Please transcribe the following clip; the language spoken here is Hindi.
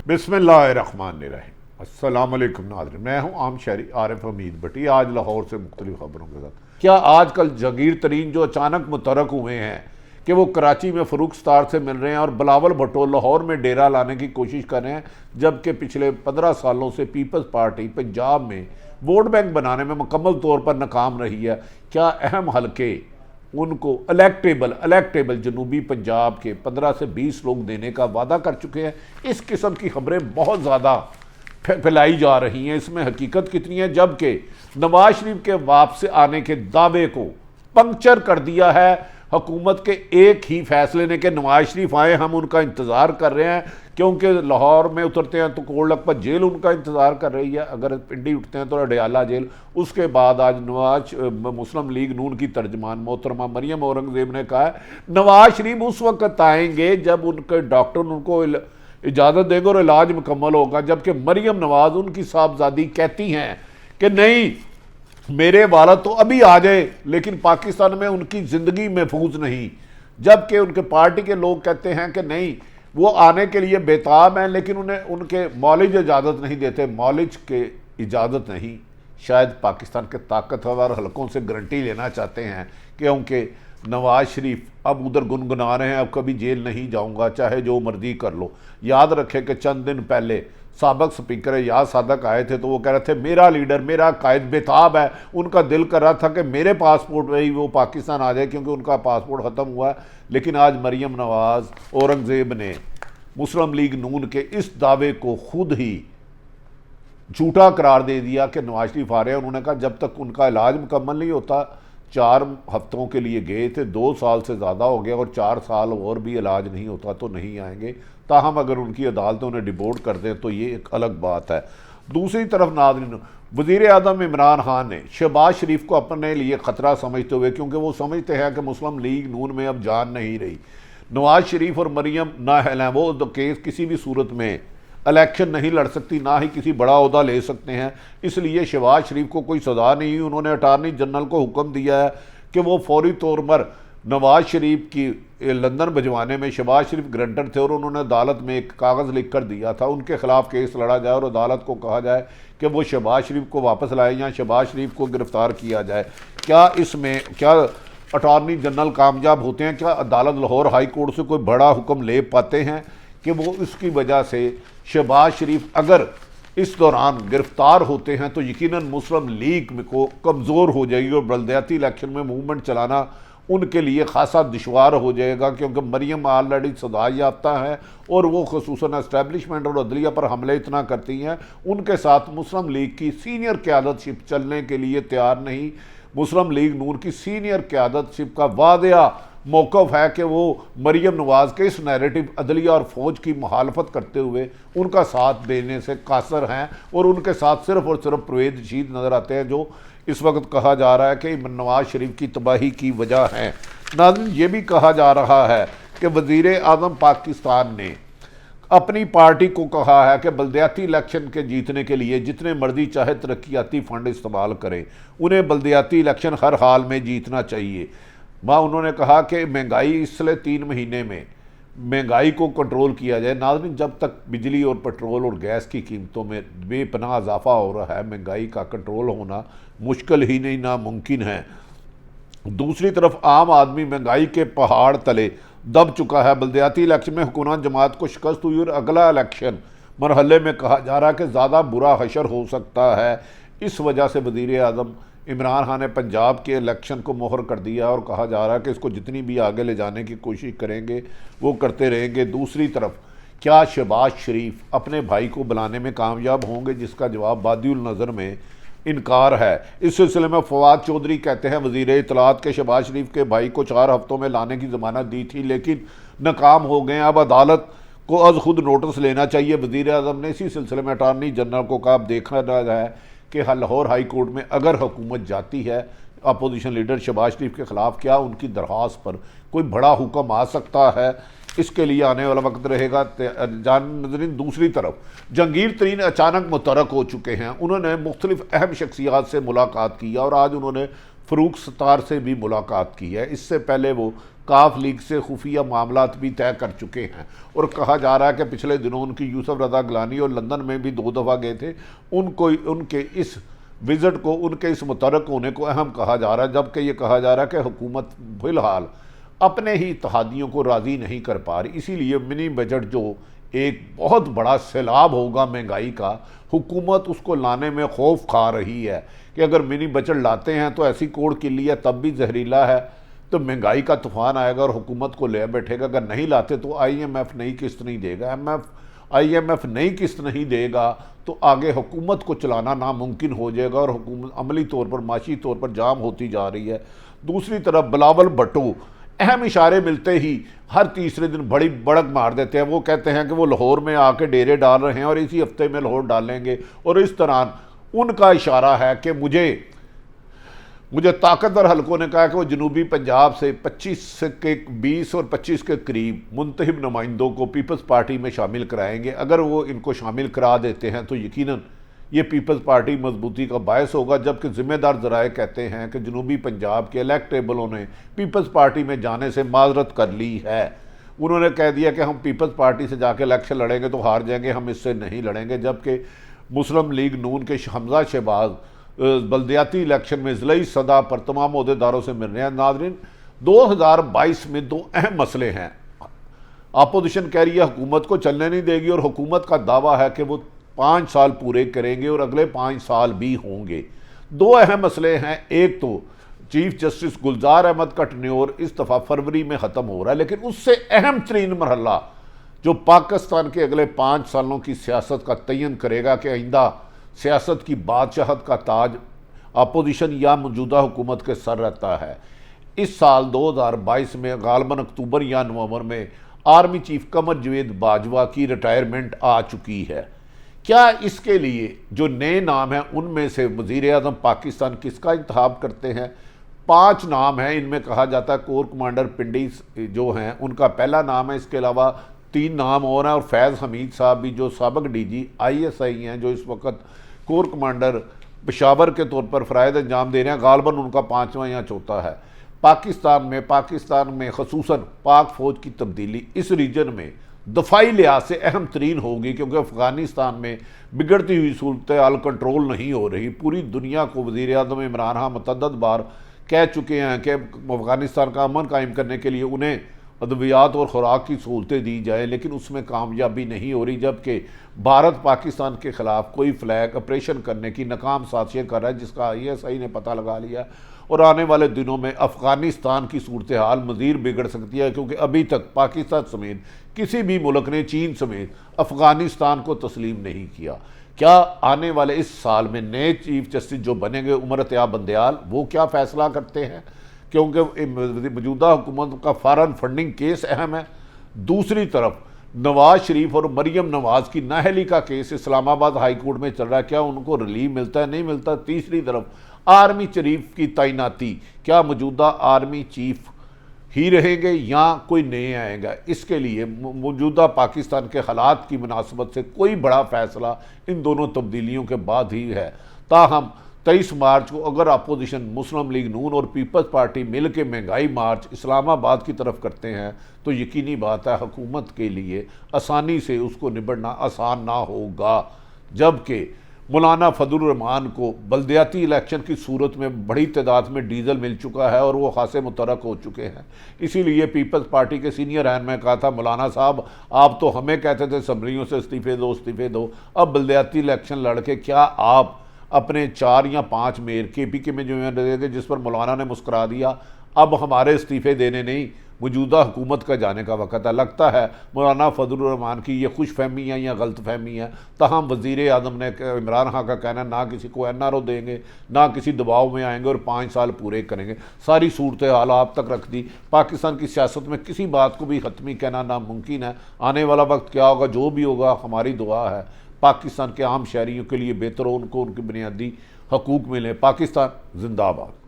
बिस्मिल्लाहिर्रहमानिर्रहीम। अस्सलाम वालेकुम नाज़रीन, मैं हूँ आम शहरी आरिफ हमीद भट्टी। आज लाहौर से मुख्तलिफ खबरों के साथ। क्या आजकल जगीर तरीन जो अचानक मुतरक हुए हैं कि वो कराची में फ़रूख स्टार से मिल रहे हैं और बिलावल भुट्टो लाहौर में डेरा लाने की कोशिश कर रहे हैं, जबकि पिछले 15 सालों से पीपल्स पार्टी पंजाब में वोट बैंक बनाने में मुकम्मल तौर पर नाकाम रही है। क्या अहम हलके उनको इलेक्टेबल जनूबी पंजाब के 15 से 20 लोग देने का वादा कर चुके हैं। इस किस्म की खबरें बहुत ज़्यादा फैलाई जा रही हैं। इसमें हकीकत कितनी है? जबकि नवाज शरीफ के वापस आने के दावे को पंक्चर कर दिया है हुकूमत के एक ही फैसले ने कि नवाज शरीफ आए, हम उनका इंतज़ार कर रहे हैं, क्योंकि लाहौर में उतरते हैं तो कोट लखपत जेल उनका इंतज़ार कर रही है, अगर पिंडी उठते हैं तो अडयाला जेल। उसके बाद आज मुस्लिम लीग नून की तर्जमान मोहतरमा मरियम औरंगज़ेब ने कहा है नवाज शरीफ उस वक्त आएंगे जब उनके डॉक्टर उनको इजाज़त देंगे और इलाज मुकम्मल होगा, जबकि मरियम नवाज उनकी साहबजादी कहती हैं कि नहीं, मेरे वालद तो अभी आ जाए लेकिन पाकिस्तान में उनकी ज़िंदगी महफूज नहीं। जबकि उनके पार्टी के लोग कहते हैं कि नहीं, वो आने के लिए बेताब हैं, लेकिन उन्हें उनके मौलिज इजाज़त नहीं देते। मौलिज के इजाज़त नहीं, शायद पाकिस्तान के ताकतवर हलकों से गारंटी लेना चाहते हैं, क्योंकि नवाज शरीफ अब उधर गुनगुना रहे हैं अब कभी जेल नहीं जाऊंगा, चाहे जो मर्जी कर लो। याद रखें कि चंद दिन पहले साबक स्पीकर याद सादक आए थे तो वो कह रहे थे मेरा लीडर, मेरा कायद बेताब है, उनका दिल कर रहा था कि मेरे पासपोर्ट में ही वो पाकिस्तान आ जाए क्योंकि उनका पासपोर्ट ख़त्म हुआ है। लेकिन आज मरियम नवाज औरंगज़ेब ने मुस्लिम लीग नून के इस दावे को खुद ही झूठा करार दे दिया कि नवाज शरीफ आ रहे हैं। उन्होंने कहा जब तक उनका इलाज मुकम्मल नहीं होता, 4 हफ्तों के लिए गए थे, 2 साल से ज़्यादा हो गया और 4 साल और भी इलाज नहीं होता तो नहीं आएंगे। ताहम अगर उनकी अदालतें उन्हें डिपोर्ट कर दें तो ये एक अलग बात है। दूसरी तरफ नाज़रीन, वज़ीर आज़म इमरान खान ने शहबाज शरीफ को अपने लिए ख़तरा समझते हुए, क्योंकि वो समझते हैं कि मुस्लिम लीग नून में अब जान नहीं रही, नवाज शरीफ और मरियम ना हिलें, वो तो केस किसी भी सूरत में इलेक्शन नहीं लड़ सकती, ना ही किसी बड़ा ओहदा ले सकते हैं, इसलिए शहबाज शरीफ को कोई सज़ा नहीं। उन्होंने अटारनी जनरल को हुक्म दिया है कि वो फौरी तौर पर नवाज शरीफ की लंदन भिजवाने में, शहबाज शरीफ ग्रंटर थे और उन्होंने अदालत में एक कागज़ लिख कर दिया था, उनके खिलाफ केस लड़ा जाए और अदालत को कहा जाए कि वो शहबाज शरीफ को वापस लाए या शहबाज शरीफ को गिरफ़्तार किया जाए। क्या इसमें क्या अटारनी जनरल कामयाब होते हैं? क्या अदालत लाहौर हाई कोर्ट से कोई बड़ा हुक्म ले पाते हैं कि वो इसकी वजह से शहबाज शरीफ अगर इस दौरान गिरफ्तार होते हैं तो यकीनन मुस्लिम लीग को कमज़ोर हो जाएगी और बलदियाती इलेक्शन में मूवमेंट चलाना उनके लिए खासा दुश्वार हो जाएगा, क्योंकि मरियम ऑलरेडी सजा याफ्ता है और वो खसूसन एस्टैब्लिशमेंट और अदलिया पर हमले इतना करती हैं, उनके साथ मुस्लिम लीग की सीनियर क़यादतशिप चलने के लिए तैयार नहीं। मुस्लिम लीग नून की सीनियर क़यादतशिप का वादिया मौक़िफ़ है कि वो मरियम नवाज़ के इस नैरेटिव अदलिया और फ़ौज की मुखालफत करते हुए उनका साथ देने से कासर हैं और उनके साथ सिर्फ़ और सिर्फ परवेज़ रशीद नज़र आते हैं, जो इस वक्त कहा जा रहा है कि नवाज शरीफ की तबाही की वजह है। नाज़रीन, ये भी कहा जा रहा है कि वज़ीर आज़म पाकिस्तान ने अपनी पार्टी को कहा है कि बलदियाती इलेक्शन के जीतने के लिए जितने मर्जी चाहे तरक्याती फ़ंड इस्तेमाल करें, उन्हें बलदियाती इलेक्शन हर हाल में जीतना चाहिए। वहाँ उन्होंने कहा कि महंगाई इसलिए 3 महीने में महंगाई को कंट्रोल किया जाए। नाज़रीन, जब तक बिजली और पेट्रोल और गैस की कीमतों में बेपनाह इजाफा हो रहा है, महंगाई का कंट्रोल होना मुश्किल ही नहीं, नामुमकिन है। दूसरी तरफ आम आदमी महंगाई के पहाड़ तले दब चुका है। बलदियाती इलेक्शन में हुकूमत जमात को शिकस्त हुई और अगला इलेक्शन मरहले में कहा जा रहा है कि ज़्यादा बुरा हशर हो सकता है। इस वजह से वज़ीर आज़म इमरान खान ने पंजाब के इलेक्शन को मोहर कर दिया और कहा जा रहा है कि इसको जितनी भी आगे ले जाने की कोशिश करेंगे वो करते रहेंगे। दूसरी तरफ क्या शहबाज शरीफ अपने भाई को बुलाने में कामयाब होंगे, जिसका जवाब बादिउल नज़र में इनकार है। इस सिलसिले में फवाद चौधरी कहते हैं वज़ीर इत्तलात के शहबाज शरीफ के भाई को 4 हफ्तों में लाने की ज़मानत दी थी लेकिन नाकाम हो गए, अब अदालत को अज खुद नोटिस लेना चाहिए। वज़ीर आज़म ने इसी सिलसिले में अटारनी जनरल को कहा अब देखा जा रहा है कि लाहौर हाई कोर्ट में अगर हुकूमत जाती है अपोजिशन लीडर शहबाज शरीफ के ख़िलाफ़, क्या उनकी दरख्वास्त पर कोई बड़ा हुक्म आ सकता है इसके लिए आने वाला वक्त रहेगा नाज़रीन। दूसरी तरफ जहांगीर तरीन अचानक मुतरक हो चुके हैं। उन्होंने मुख्तलिफ अहम शख्सियात से मुलाकात की और आज उन्होंने फ़रूख सत्तार से भी मुलाकात की है। इससे पहले वो काफ लीग से खुफिया मामलात भी तय कर चुके हैं और कहा जा रहा है कि पिछले दिनों उनकी यूसुफ रज़ा गिलानी और लंदन में भी 2 दफ़ा गए थे। उनको उनके इस विज़िट को, उनके इस मुतरक होने को अहम कहा जा रहा है, जबकि ये कहा जा रहा है कि हुकूमत फ़िलहाल अपने ही इत्तेहादियों को राज़ी नहीं कर पा रही। इसीलिए मिनी बजट जो एक बहुत बड़ा सैलाब होगा महंगाई का, हुकूमत उसको लाने में खौफ खा रही है कि अगर मिनी बजट लाते हैं तो ऐसी कोड़ किल्ली है, तब भी जहरीला है, तो महंगाई का तूफान आएगा और हुकूमत को ले बैठेगा। अगर नहीं लाते तो IMF नई किस्त नहीं देगा, IMF नई किस्त नहीं देगा तो आगे हुकूमत को चलाना नामुमकिन हो जाएगा और हुकूमत अमली तौर पर, माशी तौर पर जाम होती जा रही है। दूसरी तरफ बिलावल भुट्टो अहम इशारे मिलते ही हर तीसरे दिन बड़ी बड़क मार देते हैं। वो कहते हैं कि वो लाहौर में आके डेरे डाल रहे हैं और इसी हफ्ते में लाहौर डालेंगे, और इस तरह उनका इशारा है कि मुझे ताकतवर हलकों ने कहा कि वो जनूबी पंजाब से 20 और 25 के करीब मुंतखब नुमाइंदों को पीपल्स पार्टी में शामिल कराएंगे। अगर वो इनको शामिल करा देते हैं तो यकीनन ये पीपल्स पार्टी मजबूती का बायस होगा। जबकि ज़िम्मेदार ज़राए कहते हैं कि जनूबी पंजाब के इलेक्टेबलों ने पीपल्स पार्टी में जाने से माजरत कर ली है। उन्होंने कह दिया कि हम पीपल्स पार्टी से जाके इलेक्शन लड़ेंगे तो हार जाएंगे, हम इससे नहीं लड़ेंगे। जबकि मुस्लिम लीग नून के हमजा शहबाज बल्दियाती इलेक्शन में ज़िलाई सदा पर तमाम अहदेदारों से मिल रहे हैं। नाज़रीन, 2022 में 2 अहम मसले हैं। अपोजिशन कह रही है हुकूमत को चलने नहीं देगी और हुकूमत का दावा है कि वो 5 साल पूरे करेंगे और अगले 5 साल भी होंगे। 2 अहम मसले हैं। एक तो चीफ जस्टिस गुलजार अहमद का टन्योर इस दफ़ा फरवरी में ख़त्म हो रहा है, लेकिन उससे अहम तरीन मरहला जो पाकिस्तान के अगले 5 सालों की सियासत का तयन करेगा कि आइंदा सियासत की बादशाहत का ताज अपोजिशन या मौजूदा हुकूमत के सर रहता है। इस साल 2022 में गालबन अक्टूबर या नवंबर में आर्मी चीफ कमर जवेद बाजवा की रिटायरमेंट आ चुकी है। क्या इसके लिए जो नए नाम हैं उनमें से वज़ीर आज़म पाकिस्तान किसका इंतखाब करते हैं? 5 नाम हैं। इनमें कहा जाता है कोर कमांडर पिंडी जो हैं उनका पहला नाम है। इसके अलावा 3 नाम और हैं और फैज़ हमीद साहब भी जो साबिक DG ISI हैं, जो इस वक्त कोर कमांडर पेशावर के तौर पर फ़राइज़ अंजाम दे रहे हैं। गालबन उनका 5वां या चौथा है। पाकिस्तान में खसूसन पाक फ़ौज की तब्दीली इस रीजन में दफाई लिहाज से अहम तरीन होगी, क्योंकि अफ़गानिस्तान में बिगड़ती हुई सूरत हाल कंट्रोल नहीं हो रही। पूरी दुनिया को वज़ीर आज़म इमरान खान मुतअद्दिद बार कह चुके हैं कि अफ़गानिस्तान का अमन कायम करने के लिए उन्हें अद्वियात और खुराक की सहूलतें दी जाए, लेकिन उसमें कामयाबी नहीं हो रही। जबकि भारत पाकिस्तान के ख़िलाफ़ कोई फ्लैग ऑपरेशन करने की नाकाम साजिशें कर रहा है, जिसका ISI ने पता लगा लिया। और आने वाले दिनों में अफ़गानिस्तान की सूरत हाल मज़ीद बिगड़ सकती है, क्योंकि अभी तक पाकिस्तान समेत किसी भी मुल्क ने चीन समेत अफ़गानिस्तान को तस्लीम नहीं किया। क्या आने वाले इस साल में नए चीफ जस्टिस जो बनेंगे उमर अतिया बंदयाल, वो क्या फ़ैसला करते हैं? क्योंकि मौजूदा हुकूमत का फॉरेन फंडिंग केस अहम है। दूसरी तरफ नवाज शरीफ और मरियम नवाज की नाअहली का केस इस्लामाबाद हाई कोर्ट में चल रहा है। क्या उनको रिलीफ मिलता है, नहीं मिलता? तीसरी तरफ आर्मी चीफ की तैनाती, क्या मौजूदा आर्मी चीफ ही रहेंगे या कोई नए आएगा? इसके लिए मौजूदा पाकिस्तान के हालात की मुनासबत से कोई बड़ा फैसला इन दोनों तब्दीलियों के बाद ही है। ताहम 23 मार्च को अगर अपोजिशन मुस्लिम लीग नून और पीपल्स पार्टी मिल के महंगाई मार्च इस्लामाबाद की तरफ करते हैं तो यकीनी बात है हुकूमत के लिए आसानी से उसको निबड़ना आसान ना होगा। जबकि मौलाना फजलुर रहमान को बल्दियाती इलेक्शन की सूरत में बड़ी तादाद में डीजल मिल चुका है और वो खासे मुतरक हो चुके हैं। इसीलिए पीपल्स पार्टी के सीनियर रहनुमा ने कहा था, मौलाना साहब आप तो हमें कहते थे असम्बलियों से इस्तीफे दो, अब बल्दियाती इलेक्शन लड़के क्या आप अपने 4 या 5 मेयर KPK में जो देंगे, जिस पर मौलाना ने मुस्करा दिया। अब हमारे इस्तीफे देने नहीं, मौजूदा हुकूमत का जाने का वक़्त है। लगता है मौलाना फजलुर रहमान की ये खुश फहमी है या गलत फहमी है। तहम वज़ीर आज़म ने इमरान खान का कहना ना किसी को NRO देंगे, ना किसी दबाव में आएंगे और 5 साल पूरे करेंगे। सारी सूरत हाल आप तक रख दी। पाकिस्तान की सियासत में किसी बात को भी ख़त्मी कहना नामुमकिन है। आने वाला वक्त क्या होगा, जो भी होगा हमारी दुआ है पाकिस्तान के आम शहरियों के लिए बेहतर हो, उनको उनके बुनियादी हकूक़ मिले। पाकिस्तान जिंदाबाद।